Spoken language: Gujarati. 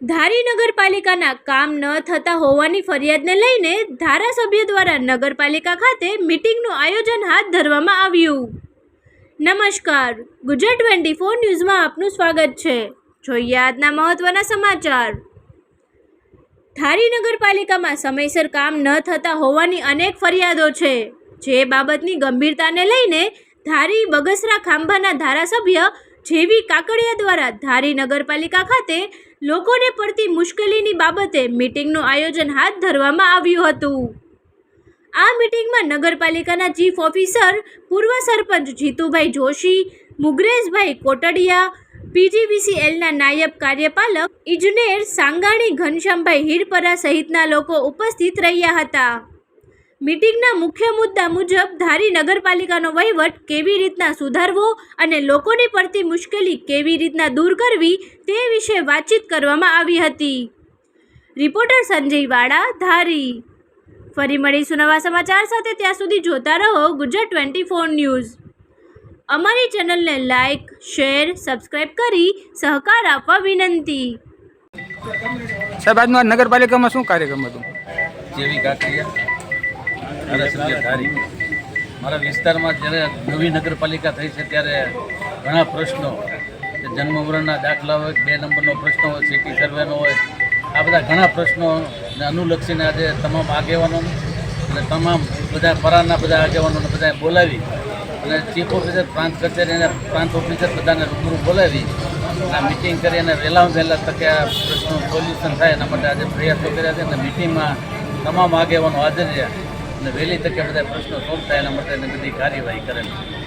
ધારી નગરપાલિકાના કામ ન થતા હોવાની ફરિયાદને લઈને ધારાસભ્ય દ્વારા નગરપાલિકા ખાતે મીટિંગનું આયોજન હાથ ધરવામાં આવ્યું. નમસ્કાર, ગુજરાત 24 ન્યૂઝમાં આપનું સ્વાગત છે. જોઈએ આજના મહત્વના સમાચાર. ધારી નગરપાલિકામાં સમયસર કામ ન થતા હોવાની અનેક ફરિયાદો છે, જે બાબતની ગંભીરતાને લઈને ધારી બગસરા ખાંભાના ધારાસભ્ય જેવી કાકડિયા દ્વારા ધારી નગરપાલિકા ખાતે લોકોને પડતી મુશ્કેલીની બાબતે મીટિંગનું આયોજન હાથ ધરવામાં આવ્યું હતું. આ મીટિંગમાં નગરપાલિકાના ચીફ ઓફિસર, પૂર્વ સરપંચ જીતુભાઈ જોશી, મુગરેશભાઈ કોટડિયા, પીજીવીસીએલના નાયબ કાર્યપાલક ઇજનેર સાંગાણી ઘનશ્યામભાઈ હિરપરા સહિતના લોકો ઉપસ્થિત રહ્યા હતા. મીટિંગના મુખ્ય મુદ્દા મુજબ ધારી નગરપાલિકાનો વહીવટ કેવી રીતના સુધારવો અને લોકોની પડતી મુશ્કેલી કેવી રીતના દૂર કરવી તે વિશે વાતચીત કરવામાં આવી હતી. રિપોર્ટર સંજય વાડા, ધારી. ફરી મળીશું નવા સમાચાર સાથે. ત્યાં સુધી જોતા રહો ગુજરાત 24 ન્યૂઝ. અમારી ચેનલને લાઇક, શેર, સબસ્ક્રાઇબ કરી સહકાર આપવા વિનંતી. સાહેબ, આજનો નગરપાલિકામાં શું કાર્યક્રમ હતો? જેવી કાકડિયા, ધારાસભ્ય ધારી. મારા વિસ્તારમાં જ્યારે નવી નગરપાલિકા થઈ છે ત્યારે ઘણા પ્રશ્નો, જન્મ મરણના દાખલા હોય, 2 નંબરનો પ્રશ્ન હોય, સિટી સર્વેનો હોય, આ બધા ઘણા પ્રશ્નોને અનુલક્ષીને આજે તમામ આગેવાનો અને તમામ બધા પરાના બધા આગેવાનોને બધાને બોલાવી અને ચીફ ઓફિસર, પ્રાંત કચેરી અને પ્રાંત ઓફિસર બધાને રૂબરૂ બોલાવી આ મિટિંગ કરી અને વહેલામાં વહેલા તકે આ પ્રશ્નો સોલ્યુશન થાય એના માટે આજે પ્રયાસો કર્યા છે. અને મિટિંગમાં તમામ આગેવાનો હાજર રહ્યા અને વહેલી તકે બધા પ્રશ્નો સોલ્વ થાય એના માટેની બધી કાર્યવાહી કરેલી છે.